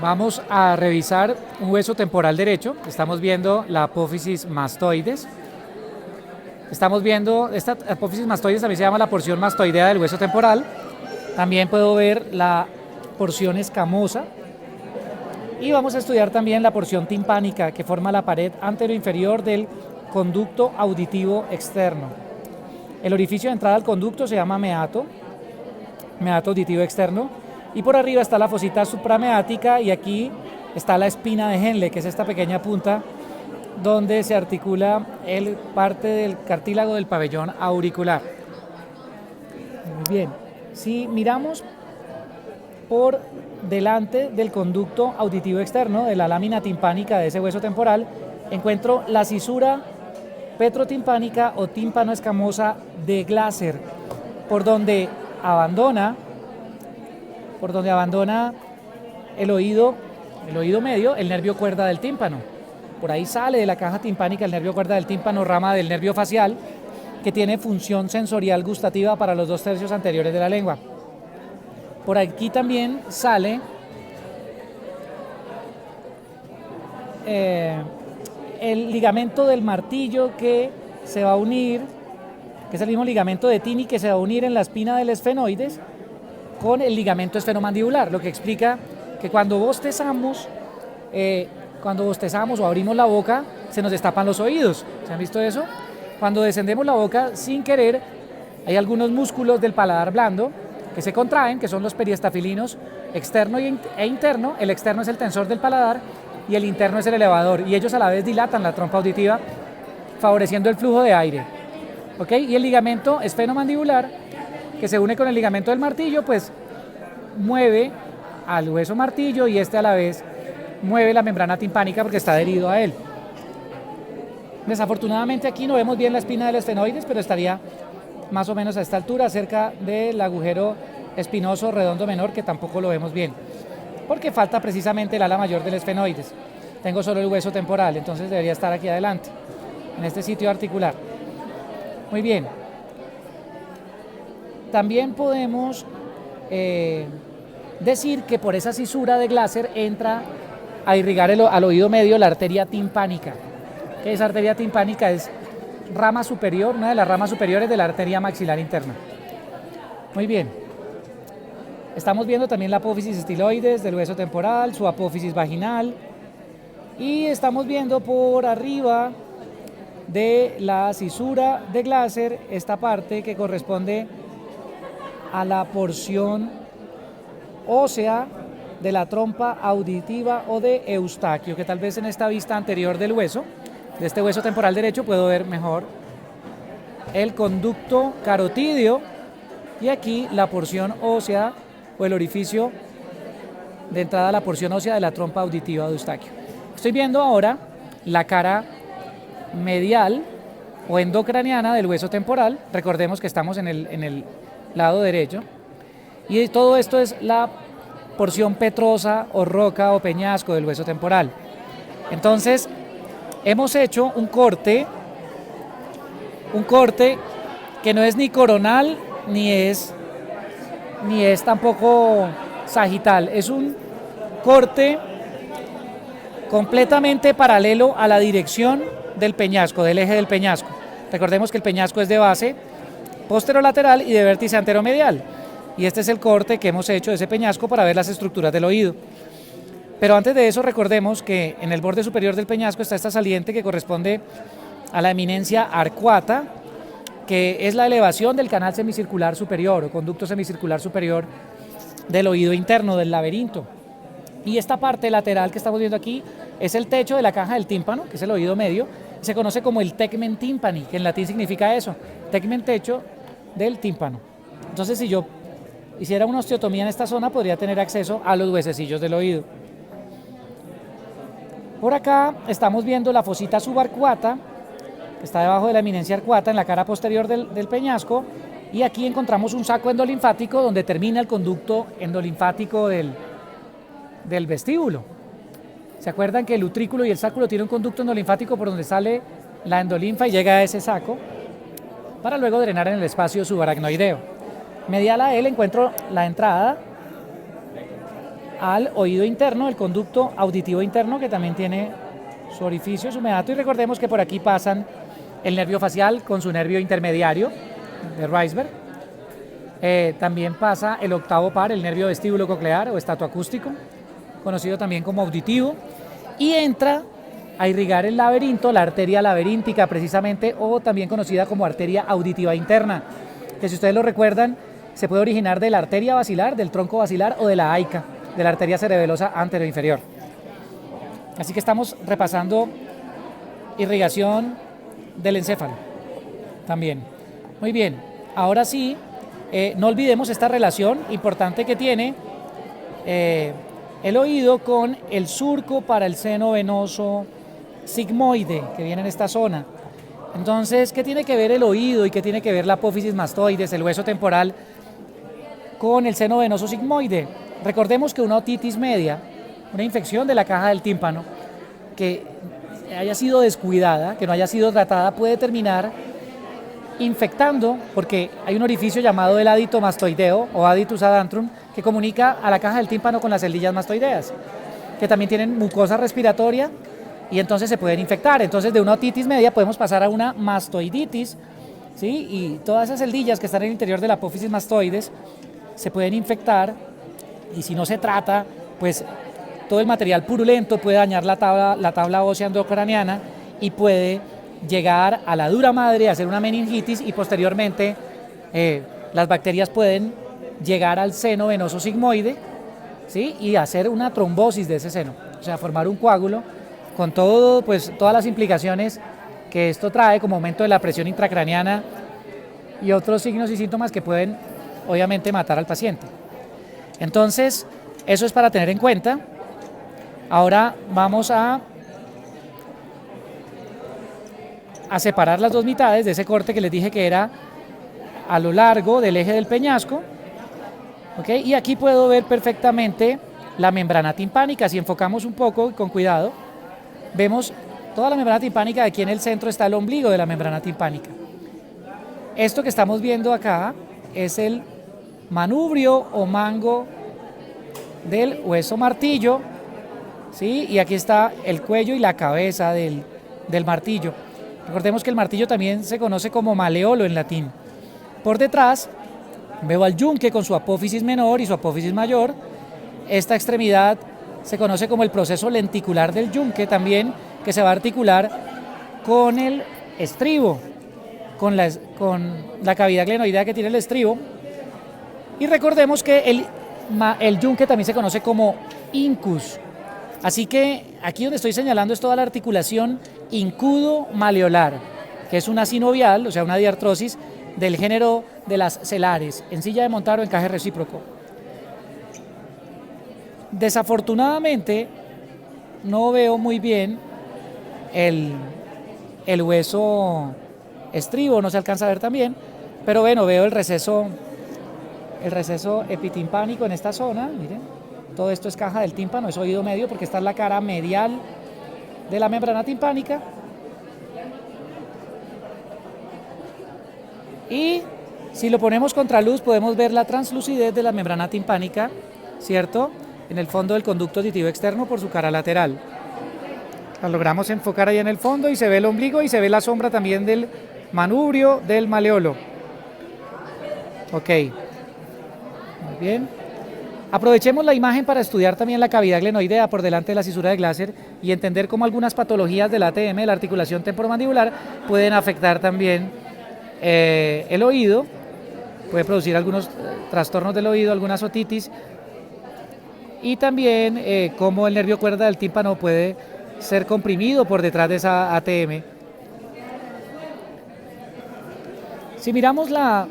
Vamos a revisar un hueso temporal derecho. Estamos viendo la apófisis mastoides. Estamos viendo, esta apófisis mastoides también se llama la porción mastoidea del hueso temporal. También puedo ver la porción escamosa. Y vamos a estudiar también la porción timpánica que forma la pared anteroinferior del conducto auditivo externo. El orificio de entrada al conducto se llama meato auditivo externo. Y por arriba está la fosita suprameática y aquí está la espina de Henle, que es esta pequeña punta donde se articula parte del cartílago del pabellón auricular. Muy bien, si miramos por delante del conducto auditivo externo, de la lámina timpánica de ese hueso temporal, encuentro la cisura petrotimpánica o tímpano escamosa de Glaser, por donde abandona el oído medio, el nervio cuerda del tímpano. Por ahí sale de la caja timpánica el nervio cuerda del tímpano, rama del nervio facial, que tiene función sensorial gustativa para los 2/3 anteriores de la lengua. Por aquí también sale el ligamento del martillo que se va a unir, que es el mismo ligamento de Tini que se va a unir en la espina del esfenoides con el ligamento esfenomandibular, lo que explica que cuando bostezamos o abrimos la boca, se nos destapan los oídos. ¿Se han visto eso? Cuando descendemos la boca sin querer, hay algunos músculos del paladar blando que se contraen, que son los periestafilinos externo e interno. El externo es el tensor del paladar y el interno es el elevador, y ellos a la vez dilatan la trompa auditiva, favoreciendo el flujo de aire. ¿Ok? Y el ligamento esfenomandibular, que se une con el ligamento del martillo, pues mueve al hueso martillo y este a la vez mueve la membrana timpánica porque está adherido a él. Desafortunadamente aquí no vemos bien la espina del esfenoides, pero estaría más o menos a esta altura, cerca del agujero espinoso redondo menor, que tampoco lo vemos bien, porque falta precisamente el ala mayor del esfenoides. Tengo solo el hueso temporal, entonces debería estar aquí adelante, en este sitio articular. Muy bien. También podemos decir que por esa cisura de Glaser entra a irrigar al oído medio la arteria timpánica. ¿Qué es arteria timpánica? Es rama superior, una de las ramas superiores de la arteria maxilar interna. Muy bien. Estamos viendo también la apófisis estiloides del hueso temporal, su apófisis vaginal, y estamos viendo por arriba de la cisura de Glaser esta parte que corresponde a la porción ósea de la trompa auditiva o de Eustaquio, que tal vez en esta vista anterior del hueso, de este hueso temporal derecho, puedo ver mejor el conducto carotídeo y aquí la porción ósea o el orificio de entrada a la porción ósea de la trompa auditiva de Eustaquio. Estoy viendo ahora la cara medial o endocraniana del hueso temporal. Recordemos que estamos en el lado derecho, y todo esto es la porción petrosa o roca o peñasco del hueso temporal. Entonces hemos hecho un corte que no es ni coronal ni es tampoco sagital, es un corte completamente paralelo a la dirección del peñasco, del eje del peñasco. Recordemos que el peñasco es de base posterolateral y de vértice anteromedial, y este es el corte que hemos hecho de ese peñasco para ver las estructuras del oído. Pero antes de eso, recordemos que en el borde superior del peñasco está esta saliente que corresponde a la eminencia arcuata, que es la elevación del canal semicircular superior o conducto semicircular superior del oído interno, del laberinto. Y esta parte lateral que estamos viendo aquí es el techo de la caja del tímpano, que es el oído medio, y se conoce como el tegmen tympani, que en latín significa eso, tegmen, techo del tímpano. Entonces, si yo hiciera una osteotomía en esta zona, podría tener acceso a los huesecillos del oído. Por acá estamos viendo la fosita subarcuata, que está debajo de la eminencia arcuata en la cara posterior del peñasco, y aquí encontramos un saco endolinfático donde termina el conducto endolinfático del vestíbulo. ¿Se acuerdan que el utrículo y el sáculo tienen un conducto endolinfático por donde sale la endolinfa y llega a ese saco para luego drenar en el espacio subaracnoideo? Medial a él encuentro la entrada al oído interno, el conducto auditivo interno, que también tiene su orificio, su meato, y recordemos que por aquí pasan el nervio facial con su nervio intermediario de Reisberg. También pasa el octavo par, el nervio vestíbulo coclear o estatoacústico, conocido también como auditivo, y entra a irrigar el laberinto, la arteria laberíntica precisamente, o también conocida como arteria auditiva interna, que si ustedes lo recuerdan, se puede originar de la arteria basilar, del tronco basilar o de la AICA, de la arteria cerebelosa anteroinferior. Así que estamos repasando irrigación del encéfalo también. Muy bien, ahora sí, no olvidemos esta relación importante que tiene el oído con el surco para el seno venoso sigmoide que viene en esta zona. Entonces, ¿qué tiene que ver el oído y qué tiene que ver la apófisis mastoides, el hueso temporal, con el seno venoso sigmoide? Recordemos que una otitis media, una infección de la caja del tímpano, que haya sido descuidada, que no haya sido tratada, puede terminar infectando, porque hay un orificio llamado el adito mastoideo o aditus adantrum que comunica a la caja del tímpano con las celdillas mastoideas, que también tienen mucosa respiratoria y entonces se pueden infectar. Entonces de una otitis media podemos pasar a una mastoiditis, ¿sí? Y todas esas celdillas que están en el interior de la apófisis mastoides se pueden infectar, y si no se trata, pues todo el material purulento puede dañar la tabla ósea endocraniana y puede llegar a la dura madre, hacer una meningitis, y posteriormente las bacterias pueden llegar al seno venoso sigmoide, ¿sí? Y hacer una trombosis de ese seno, o sea, formar un coágulo con todo, pues, todas las implicaciones que esto trae, como aumento de la presión intracraniana y otros signos y síntomas que pueden obviamente matar al paciente. Entonces, eso es para tener en cuenta. Ahora vamos a separar las dos mitades de ese corte que les dije que era a lo largo del eje del peñasco, ¿okay? Y aquí puedo ver perfectamente la membrana timpánica. Si enfocamos un poco con cuidado, vemos toda la membrana timpánica. Aquí en el centro está el ombligo de la membrana timpánica. Esto que estamos viendo acá es el manubrio o mango del hueso martillo, ¿sí? Y aquí está el cuello y la cabeza del martillo. Recordemos que el martillo también se conoce como maleolo en latín. Por detrás veo al yunque con su apófisis menor y su apófisis mayor. Esta extremidad se conoce como el proceso lenticular del yunque también, que se va a articular con el estribo, con la cavidad glenoidea que tiene el estribo. Y recordemos que el yunque también se conoce como incus. Así que aquí donde estoy señalando es toda la articulación incudo-maleolar, que es una sinovial, o sea, una diartrosis del género de las celares, en silla de montar o encaje recíproco. Desafortunadamente, no veo muy bien el hueso estribo, no se alcanza a ver también, pero bueno, veo el receso epitimpánico en esta zona, miren. Todo esto es caja del tímpano, es oído medio, porque esta es la cara medial de la membrana timpánica. Y si lo ponemos contra luz, podemos ver la translucidez de la membrana timpánica, ¿cierto? En el fondo del conducto auditivo externo por su cara lateral. La logramos enfocar ahí en el fondo y se ve el ombligo y se ve la sombra también del manubrio del maleolo. Ok. Muy bien. Aprovechemos la imagen para estudiar también la cavidad glenoidea por delante de la cisura de Glaser y entender cómo algunas patologías del ATM, de la articulación temporomandibular, pueden afectar también el oído, puede producir algunos trastornos del oído, algunas otitis, y también cómo el nervio cuerda del tímpano puede ser comprimido por detrás de esa ATM. Si miramos la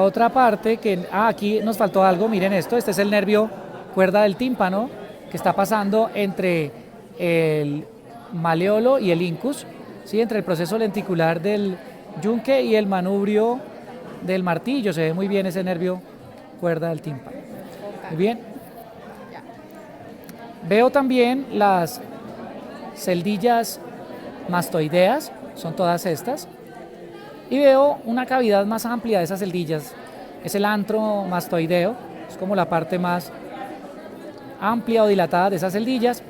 otra parte, que aquí nos faltó algo, miren esto, este es el nervio cuerda del tímpano que está pasando entre el maleolo y el incus, ¿sí? Entre el proceso lenticular del yunque y el manubrio del martillo, se ve muy bien ese nervio cuerda del tímpano. Muy bien. Veo también las celdillas mastoideas, son todas estas. Y veo una cavidad más amplia de esas celdillas, es el antro mastoideo, es como la parte más amplia o dilatada de esas celdillas.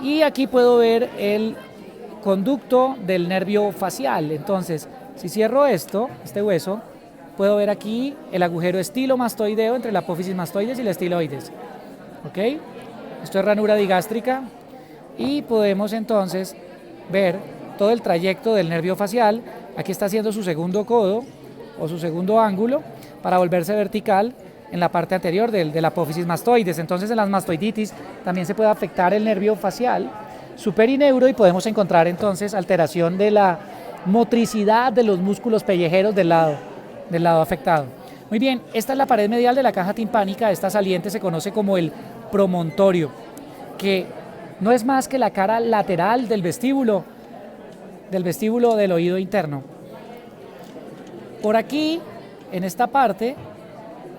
Y aquí puedo ver el conducto del nervio facial. Entonces, si cierro este hueso, puedo ver aquí el agujero estilomastoideo entre la apófisis mastoides y la estiloides. ¿Ok? Esto es ranura digástrica y podemos entonces ver todo el trayecto del nervio facial. Aquí está haciendo su segundo codo o su segundo ángulo para volverse vertical en la parte anterior de la apófisis mastoides. Entonces en las mastoiditis también se puede afectar el nervio facial superineuro y podemos encontrar entonces alteración de la motricidad de los músculos pellejeros del lado afectado. Muy bien, esta es la pared medial de la caja timpánica. Esta saliente se conoce como el promontorio, que no es más que la cara lateral del vestíbulo del oído interno. Por aquí, en esta parte,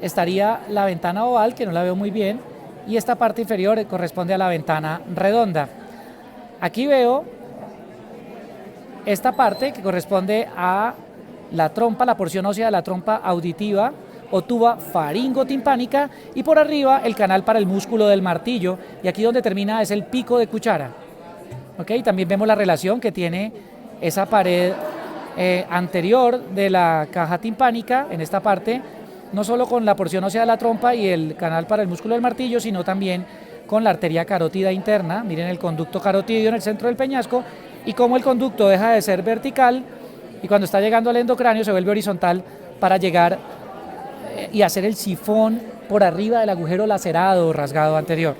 estaría la ventana oval, que no la veo muy bien, y esta parte inferior corresponde a la ventana redonda. Aquí veo esta parte que corresponde a la trompa, la porción ósea de la trompa auditiva o tuba faringotimpánica, y por arriba el canal para el músculo del martillo, y aquí donde termina es el pico de cuchara. ¿Okay? También vemos la relación que tiene esa pared anterior de la caja timpánica en esta parte, no solo con la porción ósea de la trompa y el canal para el músculo del martillo, sino también con la arteria carótida interna. Miren el conducto carotídeo en el centro del peñasco y cómo el conducto deja de ser vertical y cuando está llegando al endocráneo se vuelve horizontal para llegar y hacer el sifón por arriba del agujero lacerado o rasgado anterior.